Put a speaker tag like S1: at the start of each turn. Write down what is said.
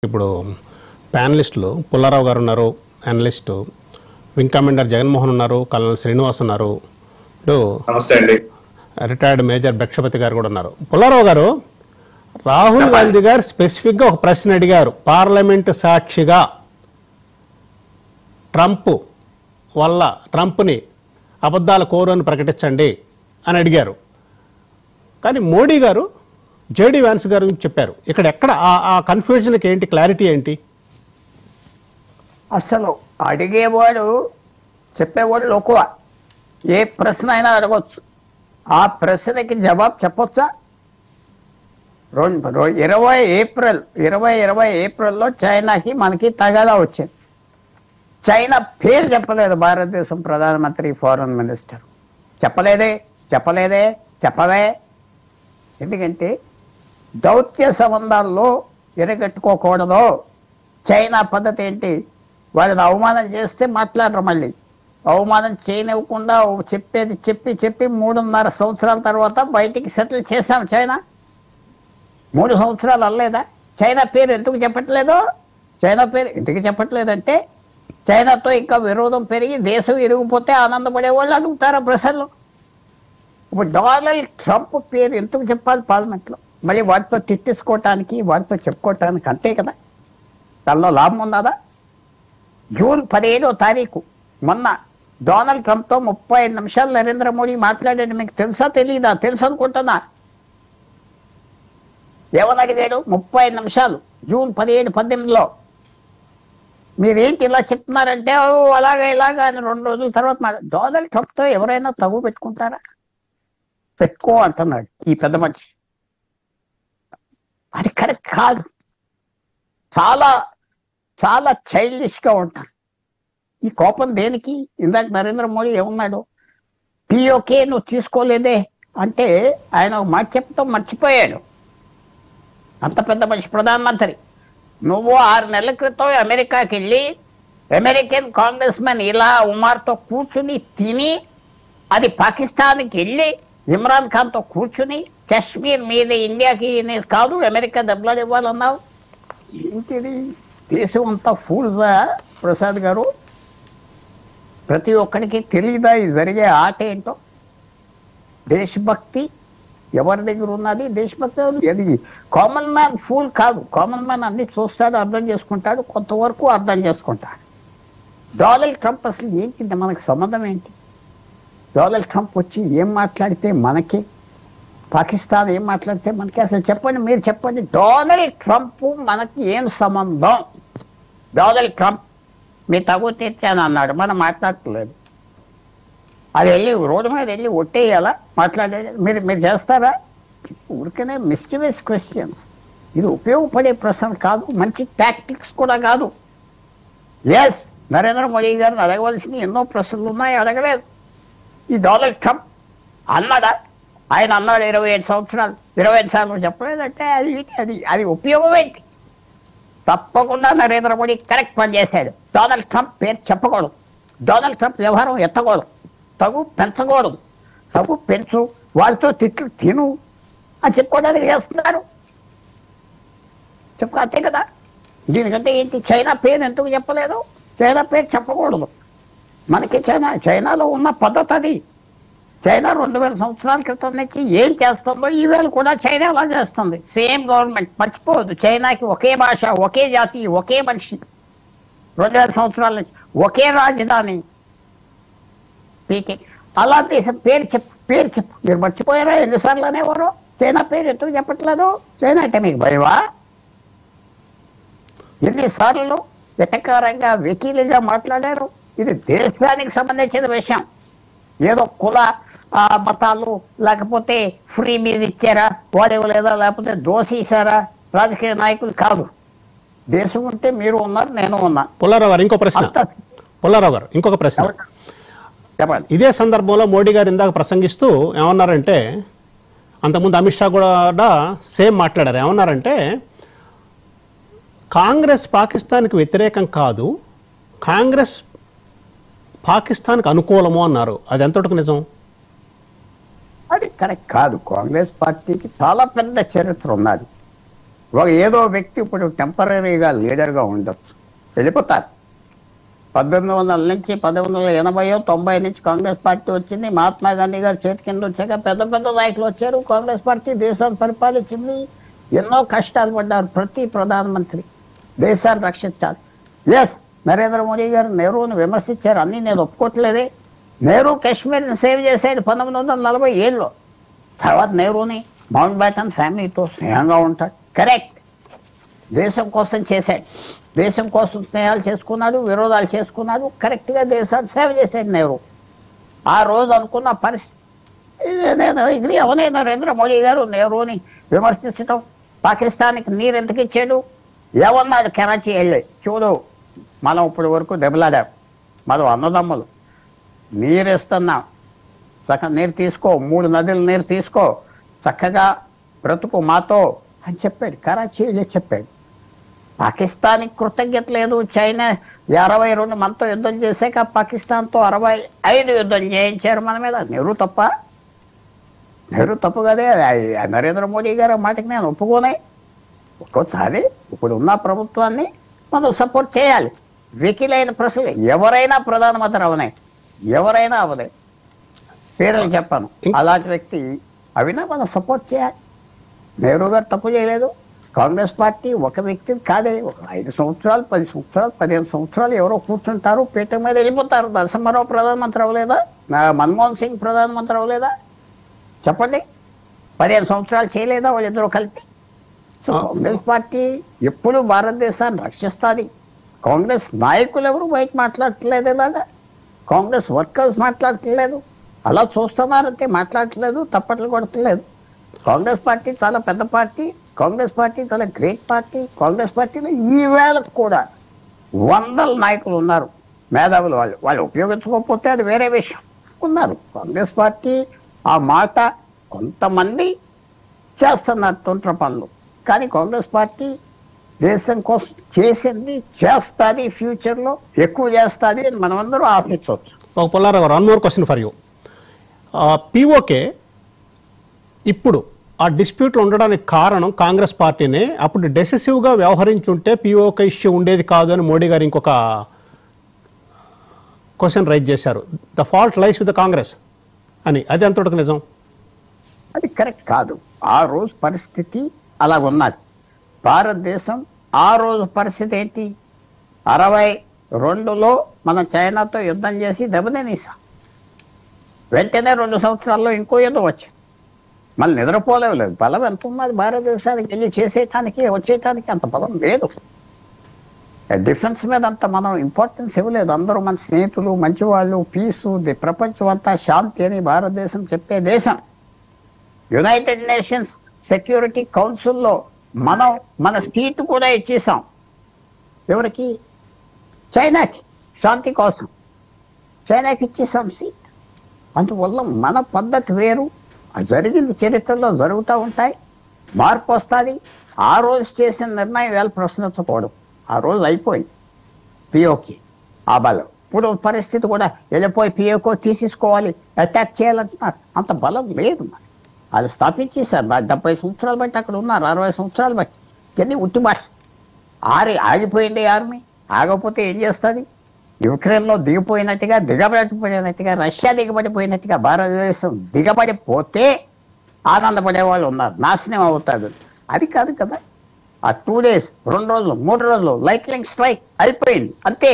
S1: ఇప్పుడు ప్యానలిస్టులు పుల్లారావు గారు ఉన్నారు, అనలిస్టు వింగ్ కమాండర్ జగన్మోహన్ ఉన్నారు, కల్నల్ శ్రీనివాస్ ఉన్నారు,
S2: నమస్తే అండి.
S1: రిటైర్డ్ మేజర్ భిక్షపతి గారు కూడా ఉన్నారు. పుల్లారావు గారు, రాహుల్ గాంధీ గారు స్పెసిఫిక్గా ఒక ప్రశ్న అడిగారు. పార్లమెంటు సాక్షిగా ట్రంప్ని అబద్ధాల కోరు అని ప్రకటించండి అని అడిగారు. కానీ మోడీ గారు జేడీ వ్యాన్స్ గారు చెప్పారు. ఇక్కడ ఎక్కడ ఆ కన్ఫ్యూజన్కి ఏంటి, క్లారిటీ ఏంటి?
S3: అసలు అడిగేవాడు చెప్పేవాడు లోకువ. ఏ ప్రశ్న అయినా అడగవచ్చు. ఆ ప్రశ్నకి జవాబు చెప్పొచ్చా? 20 ఏప్రిల్లో చైనాకి మనకి తగాదా వచ్చింది. చైనా పేరు చెప్పలేదు భారతదేశం ప్రధానమంత్రి, ఫారెన్ మినిస్టర్. చెప్పవే. ఎందుకంటే దౌత్య సంబంధాల్లో ఎరగట్టుకోకూడదు. చైనా పద్ధతి ఏంటి? వాళ్ళని అవమానం చేస్తే మాట్లాడరు. మళ్ళీ అవమానం చేయనివ్వకుండా చెప్పేది చెప్పి 3.5 సంవత్సరాల తర్వాత బయటికి సెటిల్ చేశాం. చైనా 3 సంవత్సరాలు అల్లేదా? చైనా పేరు ఎందుకు చెప్పట్లేదంటే చైనాతో ఇంకా విరోధం పెరిగి దేశం ఇరిగిపోతే ఆనందపడే వాళ్ళు అడుగుతారా ప్రశ్నలు? ఇప్పుడు డొనాల్డ్ ట్రంప్ పేరు ఎందుకు చెప్పాలి పార్లమెంట్లో? మళ్ళీ వాటితో తిట్టేసుకోవటానికి, వాటితో చెప్పుకోవటానికి, అంతే కదా. దానిలో లాభం ఉన్నదా? జూన్ 17వ తారీఖు మొన్న డొనాల్డ్ ట్రంప్తో 35 నిమిషాలు నరేంద్ర మోడీ మాట్లాడాడు. మీకు తెలుసా తెలీదా? తెలుసు అనుకుంటున్నా. ఏమని అడిగాడు? 35 నిమిషాలు జూన్ 17, 18లో. మీరేంటి ఇలా చెప్తున్నారంటే ఇలాగా అని 2 రోజుల తర్వాత డొనాల్డ్ ట్రంప్తో ఎవరైనా తగు పెట్టుకుంటారా? పెట్టుకో అంటున్నాడు ఈ పెద్ద మనిషి. అది కరెక్ట్ కాదు. చాలా చాలా చైల్డిష్గా ఉంటాను. ఈ కోపం దేనికి? ఇందాక నరేంద్ర మోడీ ఏమన్నాడు? పిఓకే నువ్వు తీసుకోలేదే అంటే ఆయన ఒక మాట చెప్పడం మర్చిపోయాడు. అంత పెద్ద మనిషి ప్రధానమంత్రి. నువ్వు 6 నెలల క్రితం అమెరికాకి వెళ్ళి అమెరికన్ కాంగ్రెస్ మెన్ ఇలా ఉమార్తో కూర్చుని తిని, అది పాకిస్తాన్కి వెళ్ళి ఇమ్రాన్ ఖాన్తో కూర్చుని కాశ్మీర్ మీద ఇండియాకి కాదు అమెరికా దెబ్బలాడు ఇవ్వాలన్నావు. ఏంటిది? దేశం అంతా ఫూల్గా ప్రసాద్ గారు. ప్రతి ఒక్కరికి తెలియదా ఇది జరిగే ఆట ఏంటో? దేశభక్తి ఎవరి దగ్గర ఉన్నది? దేశభక్తి అది కామన్ మ్యాన్ ఫూల్ కాదు. కామన్ మ్యాన్ అన్ని చూస్తాడు, అర్థం చేసుకుంటాడు, కొంతవరకు అర్థం చేసుకుంటాడు. డొనాల్డ్ ట్రంప్ అసలు ఏంటి? మనకు సంబంధం ఏంటి? డొనాల్డ్ ట్రంప్ వచ్చి ఏం మాట్లాడితే మనకి, పాకిస్తాన్ ఏం మాట్లాడితే మనకి? అసలు చెప్పండి, మీరు చెప్పండి. డొనాల్డ్ ట్రంప్ మనకి ఏం సంబంధం? డొనాల్డ్ ట్రంప్ మీ తగు తీర్చాను అన్నాడు, మనం మాట్లాడలేదు. అది వెళ్ళి రోడ్డు మీద వెళ్ళి ఒట్టేయాలా? మాట్లాడేది మీరు చేస్తారా? ఊరికనే మిస్టీరియస్ క్వశ్చన్స్. ఇది ఉపయోగపడే ప్రశ్న కాదు, మంచి టాక్టిక్స్ కూడా కాదు. ఎస్, నరేంద్ర మోడీ గారిని అడగవలసిన ఎన్నో ప్రశ్నలు ఉన్నాయి, అడగలేదు. ఈ డొనాల్డ్ ట్రంప్ అన్నాడా? ఆయన అన్నాడు 25 సంవత్సరాలు 25 సార్లు చెప్పలేదంటే అది ఉపయోగం ఏంటి? తప్పకుండా నరేంద్ర మోడీ కరెక్ట్ పని చేశాడు. డొనాల్డ్ ట్రంప్ పేరు చెప్పకూడదు. డొనాల్డ్ ట్రంప్ వ్యవహారం ఎత్తకూడదు. తగు పెంచకూడదు. తగు పెంచు, వాళ్ళతో తిట్లు తిను అని చెప్పుకోవడానికి చేస్తున్నారు. అంతే కదా. దీనికంటే ఏంటి? చైనా పేరు ఎందుకు చెప్పలేదు? చైనా పేరు చెప్పకూడదు. మనకి చైనాలో ఉన్న పద్ధతి అది. చైనా 2000 సంవత్సరాల క్రితం నుంచి ఏం చేస్తుందో ఈవేళ కూడా చైనా అలా చేస్తుంది. Same government. మర్చిపోవద్దు, చైనాకి ఒకే భాష, ఒకే జాతి, ఒకే మనిషి. 2000 సంవత్సరాల నుంచి ఒకే రాజధాని. అలా దేశం పేరు చెప్పు. మీరు మర్చిపోయారా? ఎన్నిసార్లు అనేవారు? చైనా పేరు ఎందుకు చెప్పట్లేదు? చైనా అంటే మీకు భయమా? ఎన్నిసార్లు వెటకారంగా వెకీలుగా మాట్లాడారు? ఇది దేశానికి సంబంధించిన విషయం. ఏదో కుల మతాలు లేకపోతే ఫ్రీ మీద ఇచ్చారా, వాడు ఇవ్వలేదా, లేకపోతే దోషిస్తారా రాజకీయ నాయకులు కాదు. దేశం ఉంటే మీరు ఉన్నారు, నేను ఉన్నా.
S1: పుల్లారావు గారు ఇంకొక ప్రశ్న. ఇదే సందర్భంలో మోడీ గారు ఇందాక ప్రసంగిస్తూ ఏమన్నారంటే, అంతకుముందు అమిత్ షా కూడా సేమ్ మాట్లాడారు. ఏమన్నారంటే, కాంగ్రెస్ పాకిస్తాన్కి వ్యతిరేకం కాదు, కాంగ్రెస్ పాకిస్తాన్కి అనుకూలము అన్నారు. అది ఎంతటికి నిజం?
S3: అది కరెక్ట్ కాదు. కాంగ్రెస్ పార్టీకి చాలా పెద్ద చరిత్ర ఉన్నది. ఏదో వ్యక్తి ఇప్పుడు టెంపరీగా లీడర్గా ఉండొచ్చు, వెళ్ళిపోతారు. 1800 నుంచి 1880 90 నుంచి కాంగ్రెస్ పార్టీ వచ్చింది. మహాత్మా గాంధీ గారు చేతి కింద వచ్చాక పెద్ద పెద్ద నాయకులు వచ్చారు. కాంగ్రెస్ పార్టీ దేశాన్ని పరిపాలించింది. ఎన్నో కష్టాలు పడ్డారు ప్రతి ప్రధానమంత్రి దేశాన్ని రక్షించాలి. ఎస్, నరేంద్ర మోడీ గారు నెహ్రూని విమర్శించారు, అన్నీ నేను ఒప్పుకోవట్లేదే. నెహ్రూ కాశ్మీర్ని సేవ్ చేశాడు 1947లో. తర్వాత నెహ్రూని మౌంట్ బ్యాటన్ ఫ్యామిలీతో స్నేహంగా ఉంటాడు, కరెక్ట్. దేశం కోసం చేశాడు, దేశం కోసం స్నేహాలు చేసుకున్నాడు, విరోధాలు చేసుకున్నాడు, కరెక్ట్గా దేశాన్ని సేవ చేశాడు నెహ్రూ. ఆ రోజు అనుకున్న పరిస్థితి నేను ఇది అవనే నరేంద్ర మోడీ గారు నెహ్రూని విమర్శించడం. పాకిస్తాన్కి నీరు ఎందుకు ఇచ్చాడు, ఏమన్నాడు కరాచీ వెళ్ళి, చూడు మనం ఇప్పటి వరకు దెబ్బలాడాం, మనం అన్నదమ్ములు, నీరు ఇస్తున్నాం, చక్కగా నీరు తీసుకో, 3 నదులు నీరు తీసుకో, చక్కగా బ్రతుకు మాతో అని చెప్పాడు, కరాచీ వెళ్ళి చెప్పాడు. పాకిస్తాన్కి కృతజ్ఞత లేదు. చైనా 62 మనతో యుద్ధం చేశాక పాకిస్తాన్తో 65 యుద్ధం చేయించారు మన మీద. నెహ్రూ తప్ప? నెహ్రూ తప్పు కదే. నరేంద్ర మోడీ గారు మాటకి నేను ఒప్పుకోనే. ఒక్కోసారి ఇప్పుడు ఉన్న ప్రభుత్వాన్ని మనం సపోర్ట్ చేయాలి. వెకిలైన ప్రశ్నలు ఎవరైనా ప్రధానమంత్రి అవనే, ఎవరైనా అవదే, పేర్లు చెప్పాను, అలాంటి వ్యక్తి అవినా మనం సపోర్ట్ చేయాలి. నెహ్రూ గారు తప్పు చేయలేదు. కాంగ్రెస్ పార్టీ ఒక వ్యక్తి కాదే, ఒక 5 సంవత్సరాలు 10 సంవత్సరాలు 15 సంవత్సరాలు ఎవరో కూర్చుంటారు, పీఠ మీద వెళ్ళిపోతారు. నరసింహారావు ప్రధానమంత్రి అవ్వలేదా? మన్మోహన్ సింగ్ ప్రధానమంత్రి అవ్వలేదా? చెప్పండి, 15 సంవత్సరాలు చేయలేదా వాళ్ళిద్దరూ కలిపి? సో కాంగ్రెస్ పార్టీ ఎప్పుడు భారతదేశాన్ని రక్షిస్తుంది. కాంగ్రెస్ నాయకులు ఎవరు బయట మాట్లాడట్లేదు, ఇలాగా కాంగ్రెస్ వర్కర్స్ మాట్లాడట్లేదు, అలా చూస్తున్నారంటే మాట్లాడట్లేదు, తప్పట్లు కొడతలేదు. కాంగ్రెస్ పార్టీ చాలా పెద్ద పార్టీ, కాంగ్రెస్ పార్టీ చాలా గ్రేట్ పార్టీ. కాంగ్రెస్ పార్టీలో ఈ వేళకు కూడా 100 నాయకులు ఉన్నారు, మేధావులు. వాళ్ళు ఉపయోగించుకోకపోతే అది వేరే విషయం, ఉన్నారు. కాంగ్రెస్ పార్టీ ఆ మాట కొంతమంది చేస్తున్నారు తొంట్ర పనులు, కానీ కాంగ్రెస్ పార్టీ దేశం కోసం చేసింది, చేస్తుంది, ఫ్యూచర్లో ఎక్కువ చేస్తుంది అని మనమందరూ ఆశించవచ్చు.
S1: ఒక పుల్లారావు గారు, 1 more question for you. PoK ఇప్పుడు ఆ డిస్ప్యూట్లు ఉండడానికి కారణం కాంగ్రెస్ పార్టీనే. అప్పుడు డెసిసివ్గా వ్యవహరించుంటే పిఓకే ఇష్యూ ఉండేది కాదు అని మోడీ గారు ఇంకొక క్వశ్చన్ రైజ్ చేశారు. The fault lies with the Congress అని. అది ఎంతవరకు నిజం?
S3: అది కరెక్ట్ కాదు. ఆ రోజు పరిస్థితి అలాగున్నది. భారతదేశం ఆ రోజు పరిస్థితి ఏంటి? 62లో మనం చైనాతో యుద్ధం చేసి దెబ్బతినేసాం. వెంటనే 2 సంవత్సరాల్లో ఇంకో యుద్ధం వచ్చింది. మళ్ళీ నిద్రపోలేదు. బలం ఎంత ఉన్నది భారతదేశానికి వెళ్ళి చేసేటానికి, వచ్చేటానికి అంత బలం లేదు. డిఫెన్స్ మీద అంత మనం ఇంపార్టెన్స్ ఇవ్వలేదు. అందరూ మన స్నేహితులు, మంచివాళ్ళు, పీసు, ప్రపంచం అంతా శాంతి అని భారతదేశం చెప్పే దేశం. యునైటెడ్ నేషన్స్ సెక్యూరిటీ కౌన్సిల్లో మనం మన సీటు కూడా ఇచ్చేసాం. ఎవరికి? చైనాకి, శాంతి కోసం చైనాకి ఇచ్చేసాం సీట్. అందువల్ల మన పద్ధతి వేరు. జరిగింది చరిత్రలో జరుగుతూ ఉంటాయి, మార్పు వస్తుంది. ఆ రోజు చేసిన నిర్ణయం వేళ ప్రశ్నించకూడదు. ఆ రోజు అయిపోయింది పిఓకి ఆ బలం. ఇప్పుడు పరిస్థితి కూడా వెళ్ళిపోయి పిఓకో తీసేసుకోవాలి, అటాక్ చేయాలంటున్నారు. అంత బలం లేదు. మరి వాళ్ళు స్థాపించేశారు. 70 సంవత్సరాలు బట్టి అక్కడ ఉన్నారు, 60 సంవత్సరాలు బట్టి. ఇవన్నీ ఉట్టి భాష. ఆగిపోయింది ఆర్మీ. ఆగకపోతే ఏం చేస్తుంది? యుక్రెయిన్లో దిగిపోయినట్టుగా, దిగబడిపోయినట్టుగా, రష్యా దిగబడిపోయినట్టుగా భారతదేశం దిగబడిపోతే ఆనందపడే వాళ్ళు ఉన్నారు, నాశనం అవుతాడు. అది కాదు కదా. ఆ 2 days 2 రోజులు 3 రోజులు లైట్నింగ్ స్ట్రైక్ అయిపోయింది, అంతే.